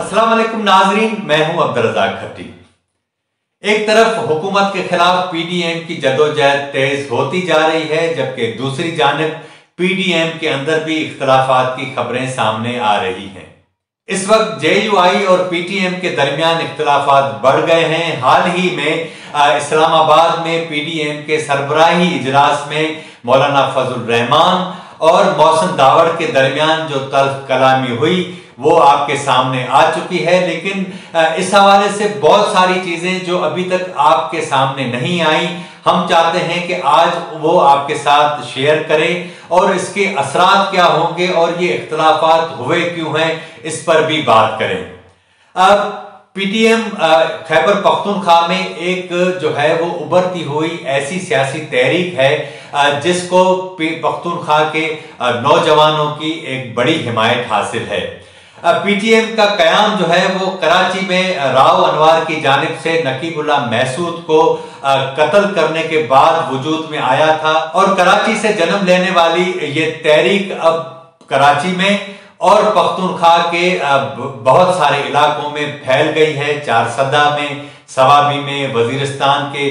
अस्सलाम वालेकुम नाजरीन, मैं हूं अब्दुल रज़ाक खट्टी। एक तरफ हुकूमत के खिलाफ पीडीएम की जदोजहद तेज होती जा रही है, जबकि दूसरी जानब पीडीएम के अंदर भी इख्तलाफात की खबरें सामने आ रही हैं। इस वक्त जेयूआई और पीटीएम के दरमियान इख्तलाफात बढ़ गए हैं। हाल ही में इस्लामाबाद में पीडीएम के सरबराही इजलास में मौलाना फजल रहमान और मोहसिन दावड़ के दरमियान जो तल्ख कलामी हुई वो आपके सामने आ चुकी है, लेकिन इस हवाले से बहुत सारी चीजें जो अभी तक आपके सामने नहीं आई, हम चाहते हैं कि आज वो आपके साथ शेयर करें और इसके असरात क्या होंगे और ये इख्तलाफात हुए क्यों हैं इस पर भी बात करें। अब पीटीएम खैबर पख्तूनख्वा में एक जो है वो उभरती हुई ऐसी सियासी तहरीक है जिसको पख्तूनख्वा के नौजवानों की एक बड़ी हिमायत हासिल है। पीटीएम का कयाम जो है वो कराची में राव अनवर की जानिब से नकीबुल्लाह महसूद को कत्ल करने के बाद वजूद में आया था और कराची से जन्म लेने वाली ये तहरीक अब कराची में और पख्तूनख्वा के बहुत सारे इलाकों में फैल गई है। चारसदा में, सवाबी में, वजीरिस्तान के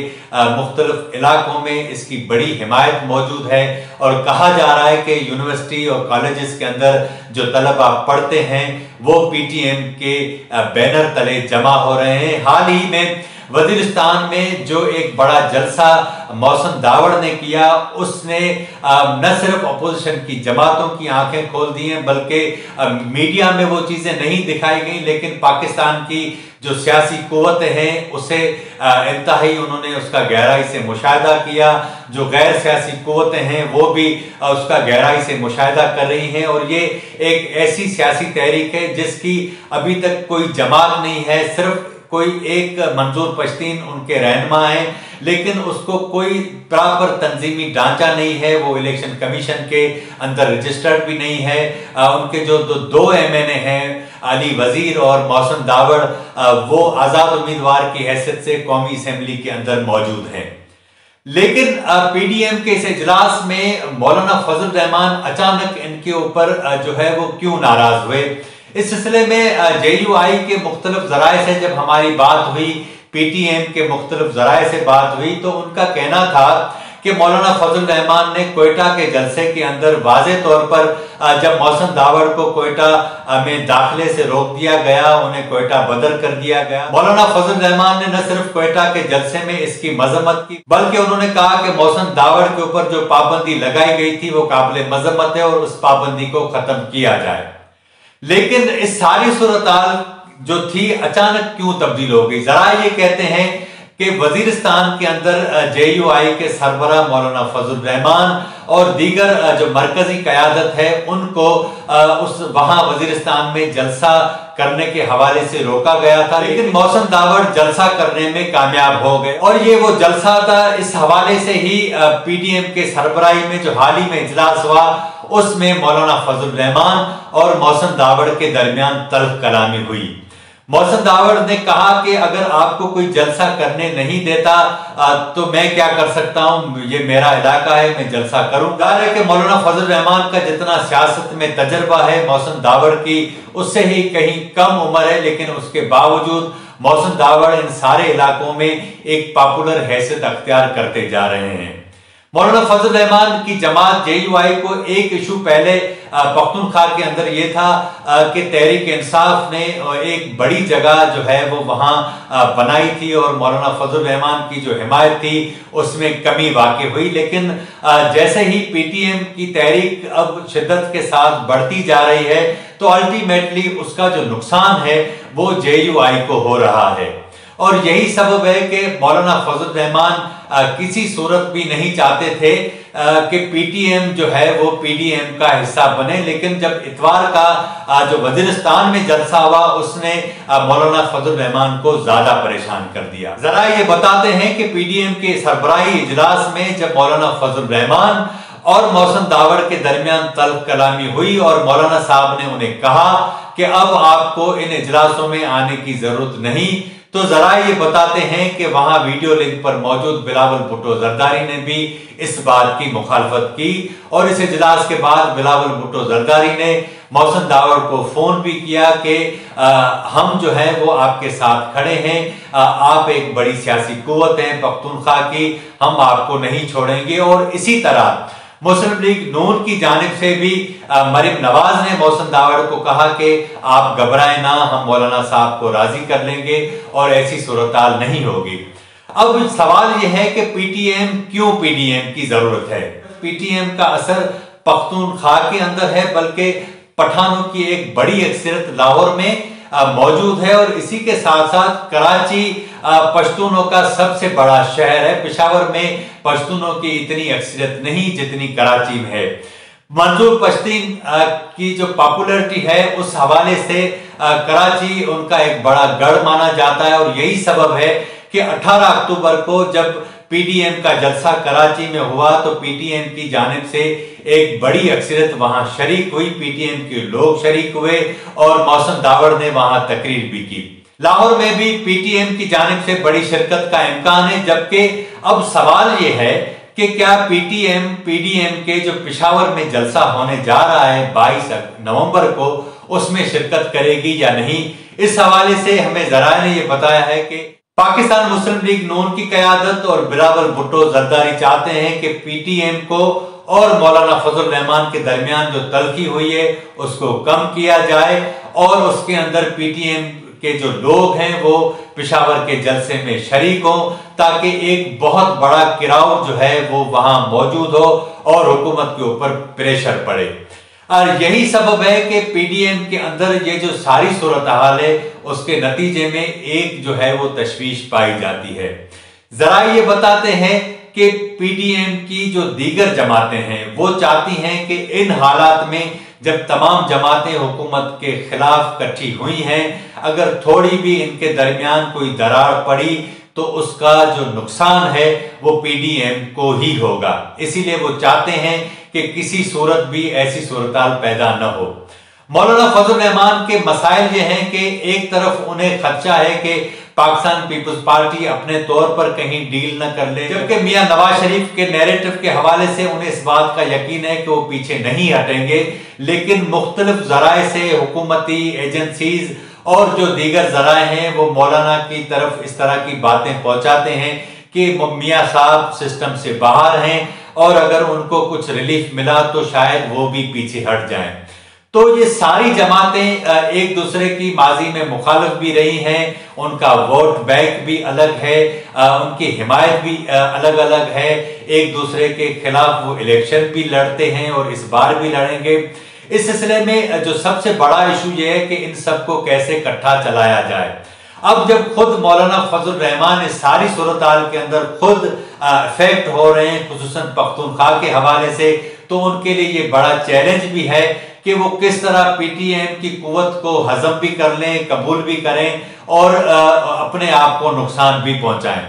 मुख्तलिफ इलाकों में इसकी बड़ी हिमायत मौजूद है और कहा जा रहा है कि यूनिवर्सिटी और कॉलेजेस के अंदर जो तलबा पढ़ते हैं वो पीटीएम के बैनर तले जमा हो रहे हैं। हाल ही में वजीरिस्तान में जो एक बड़ा जलसा मोहसिन दावड़ ने किया, उसने न सिर्फ अपोजिशन की जमातों की आंखें खोल दी हैं, बल्कि मीडिया में वो चीजें नहीं दिखाई गई, लेकिन पाकिस्तान की जो सियासी कुव्वतें हैं उसे इंतहाई उन्होंने उसका गहराई से मुशाहिदा किया। जो गैर सियासी कुव्वतें हैं वो भी उसका गहराई से मुशाहिदा कर रही हैं और ये एक ऐसी सियासी तहरीक है जिसकी अभी तक कोई जमात नहीं है, सिर्फ कोई एक मंजूर पश्तीन उनके रहनुमा हैं, लेकिन उसको कोई प्रॉपर तंजीमी ढांचा नहीं है। वो इलेक्शन कमीशन के अंदर रजिस्टर्ड भी नहीं है। उनके जो दो एमएनए हैं, अली वजीर और मोहसिन दावड़, वो आजाद उम्मीदवार की हैसियत से कौमी असेंबली के अंदर मौजूद हैं। लेकिन पीडीएम के इस इजलास में मौलाना फजल रहमान अचानक इनके ऊपर जो है वो क्यों नाराज हुए, इस सिलसिले में जेयूआई के मुख्तलिफ जराए से जब हमारी बात हुई, पीटीएम के मुख्तलिफ जराए से बात हुई, तो उनका कहना था कि मौलाना फजल रहमान ने कोयटा के जलसे के अंदर वाज़ेह तौर पर जब मोहसिन दावड़ को कोयटा में दाखिले से रोक दिया गया, उन्हें कोयटा बदर कर दिया गया, मौलाना फजल रहमान ने न सिर्फ कोयटा के जलसे में इसकी मजम्मत की, बल्कि उन्होंने कहा कि मोहसिन दावड़ के ऊपर जो पाबंदी लगाई गई थी वो काबिल मजम्मत है और उस पाबंदी को खत्म किया जाए। लेकिन इस सारी सूरत जो थी अचानक क्यों तब्दील हो गई? जरा ये कहते हैं कि वजीरिस्तान के अंदर जेयूआई के सरबराह मौलाना फजल रहमान और दीगर जो मरकजी क़यादत है उनको उस वहां वजीरिस्तान में जलसा करने के हवाले से रोका गया था, लेकिन मोहसिन दावड़ जलसा करने में कामयाब हो गए और ये वो जलसा था। इस हवाले से ही पीडीएम के सरबराही में जो हाल ही में इजलास हुआ उसमें मौलाना फजल रहमान और मोहसिन दावड़ के दरमियान तल्ख कलामी हुई। मोहसिन दावड़ ने कहा कि अगर आपको कोई जलसा करने नहीं देता तो मैं क्या कर सकता हूं, ये मेरा इलाका है, मैं जलसा करूंगा। है कि मौलाना फजल रहमान का जितना सियासत में तजर्बा है मोहसिन दावड़ की उससे ही कहीं कम उम्र है, लेकिन उसके बावजूद मोहसिन दावड़ इन सारे इलाकों में एक पॉपुलर हैसियत अख्तियार करते जा रहे हैं। मौलाना फजल रहमान की जमात जेयूआई को एक इशू पहले पख्तूनख्वा के अंदर ये था कि तहरीक इंसाफ ने एक बड़ी जगह जो है वो वहां बनाई थी और मौलाना फजल रहमान की जो हिमायत थी उसमें कमी वाक़ई हुई, लेकिन जैसे ही पीटीएम की तहरीक अब शिद्दत के साथ बढ़ती जा रही है तो अल्टीमेटली उसका जो नुकसान है वो जेयूआई को हो रहा है। और यही सबब है कि मौलाना फजल रहमान किसी सूरत भी नहीं चाहते थे कि पीटीएम जो है वो पीडीएम का हिस्सा बने, लेकिन जब इतवार का जो वजीरिस्तान में जलसा हुआ उसने मौलाना फजल रहमान को ज्यादा परेशान कर दिया। जरा ये बताते हैं कि पीडीएम के सरबराही इजलास में जब मौलाना फजल रहमान और मोहसिन दावड़ के दरमियान तल्ख कलामी हुई और मौलाना साहब ने उन्हें कहा कि अब आपको इन इजलासों में आने की जरूरत नहीं, तो जरा ये बताते हैं कि वहां वीडियो लिंक पर मौजूद बिलावल भुट्टो जरदारी ने भी इस बात की मुखालफत की और इस इजलास के बाद बिलावल भुट्टो जरदारी ने मोहसिन दावड़ को फोन भी किया कि हम जो है वो आपके साथ खड़े हैं, आप एक बड़ी सियासी कुव्वत हैं पख्तूनख्वा की, हम आपको नहीं छोड़ेंगे। और इसी तरह मुस्लिम लीग नून की जानिब से भी मरीम नवाज ने मोहसिन दावड़ को कहा कि आप घबराएं ना, हम मौलाना साहब को राजी कर लेंगे और ऐसी सूरत नहीं होगी। अब सवाल यह है कि पीटीएम क्यों पीडीएम की जरूरत है। पीटीएम का असर पख्तूनख्वा के अंदर है, बल्कि पठानों की एक बड़ी अक्सरियत लाहौर में मौजूद है और इसी के साथ साथ कराची पश्तूनों का सबसे बड़ा शहर है। पेशावर में पश्तूनों की इतनी अक्सरियत नहीं जितनी कराची में है। मंजूर पश्तीन की जो पॉपुलैरिटी है उस हवाले से कराची उनका एक बड़ा गढ़ माना जाता है और यही सबब है कि 18 अक्टूबर को जब पीडीएम का जलसा कराची में हुआ तो पीटीएम की जानिब से एक बड़ी अक्सरियत वहां शरीक हुई, पीटीएम के लोग शरीक हुए और मोहसिन दावड़ ने वहां तकरीर भी की। लाहौर में भी पीटीएम की जानिब से बड़ी शिरकत का इम्कान है, जबकि अब सवाल यह है कि क्या पीटीएम पीडीएम के जो पेशावर में जलसा होने जा रहा है 22 नवंबर को, उसमें शिरकत करेगी या नहीं। इस हवाले से हमें जराए ने यह बताया है कि पाकिस्तान मुस्लिम लीग नून की क़यादत और बिलावल भुट्टो जरदारी चाहते हैं कि पीटीएम को और मौलाना फजल रहमान के दरमियान जो तल्खी हुई है उसको कम किया जाए और उसके अंदर पीटीएम के जो लोग हैं वो पेशावर के जलसे में शरीक हों, ताकि एक बहुत बड़ा गिराव जो है वो वहां मौजूद हो और हुकूमत के ऊपर प्रेशर पड़े। और यही सबब है कि पीडीएम के अंदर ये जो सारी सूरत हाल है उसके नतीजे में एक जो है वो तशवीश पाई जाती है। जरा ये बताते हैं कि पीडीएम की जो दीगर जमातें हैं वो चाहती हैं कि इन हालात में जब तमाम जमातें हुकूमत के खिलाफ इकट्ठी हुई हैं, अगर थोड़ी भी इनके दरमियान कोई दरार पड़ी तो उसका जो नुकसान है वो पीडीएम को ही होगा। इसीलिए वो चाहते हैं कि किसी सूरत भी ऐसी सूरताल पैदा न हो। मौलाना फजल रहमान के मसाइल ये हैं कि एक तरफ उन्हें खदशा है कि पाकिस्तान पीपल्स पार्टी अपने तौर पर कहीं डील न कर ले, जबकि मियां नवाज शरीफ के नैरेटिव के हवाले से उन्हें इस बात का यकीन है कि वो पीछे नहीं हटेंगे। लेकिन मुख्तलिफ जराए से हुकूमती एजेंसीज और जो दीगर जराए हैं वो मौलाना की तरफ इस तरह की बातें पहुंचाते हैं कि मियां साहब सिस्टम से बाहर हैं और अगर उनको कुछ रिलीफ मिला तो शायद वो भी पीछे हट जाएं। तो ये सारी जमातें एक दूसरे की माजी में मुखालिफ भी रही हैं, उनका वोट बैंक भी अलग है, उनकी हिमायत भी अलग अलग है, एक दूसरे के खिलाफ वो इलेक्शन भी लड़ते हैं और इस बार भी लड़ेंगे। इस सिलसिले में जो सबसे बड़ा इशू ये है कि इन सबको कैसे इकट्ठा चलाया जाए। अब जब खुद मौलाना फजल रहमान इस सारी सूरत हाल के अंदर खुद इफेक्ट हो रहे हैं खुसूसन पख्तूनख्वा के हवाले से, तो उनके लिए ये बड़ा चैलेंज भी है कि वो किस तरह पीटीएम की कुव्वत को हजम भी कर लें, कबूल भी करें और अपने आप को नुकसान भी पहुंचाएं।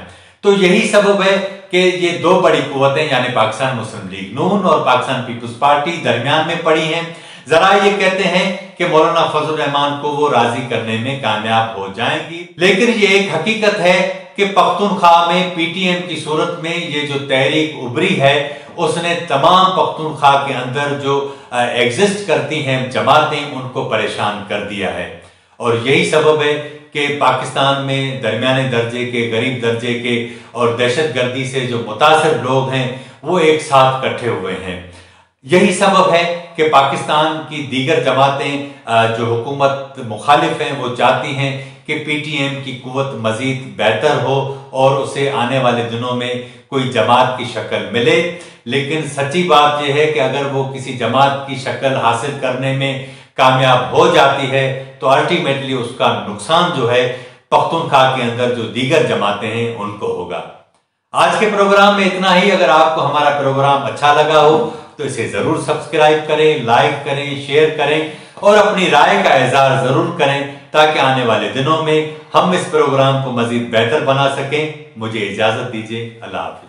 तो यही सबब है कि ये दो बड़ी कुव्वतें यानी पाकिस्तान मुस्लिम लीग नून और पाकिस्तान पीपल्स पार्टी दरमियान में पड़ी हैं। जरा ये कहते हैं कि मौलाना फजल रहमान को वो राजी करने में कामयाब हो जाएंगी, लेकिन ये एक हकीकत है कि पख्तूनख्वा में पीटीएम की सूरत में ये जो तहरीक उभरी है उसने तमाम पख्तूनख्वा के अंदर जो एग्जिस्ट करती हैं जमातें उनको परेशान कर दिया है। और यही सबब है कि पाकिस्तान में दरमियाने दर्जे के, गरीब दर्जे के और दहशतगर्दी से जो मुतासिर लोग हैं वो एक साथ इकट्ठे हुए हैं। यही सबब है कि पाकिस्तान की दीगर जमातें जो हुकूमत मुखालिफ हैं वो चाहती हैं कि पीटीएम की कुव्वत मजीद बेहतर हो और उसे आने वाले दिनों में कोई जमात की शक्ल मिले। लेकिन सच्ची बात यह है कि अगर वो किसी जमात की शक्ल हासिल करने में कामयाब हो जाती है तो अल्टीमेटली उसका नुकसान जो है पख्तूनख्वा के अंदर जो दीगर जमातें हैं उनको होगा। आज के प्रोग्राम में इतना ही। अगर आपको हमारा प्रोग्राम अच्छा लगा हो तो इसे जरूर सब्सक्राइब करें, लाइक करें, शेयर करें और अपनी राय का इज़हार जरूर करें ताकि आने वाले दिनों में हम इस प्रोग्राम को मजीद बेहतर बना सकें। मुझे इजाजत दीजिए। अल्लाह हाफिज।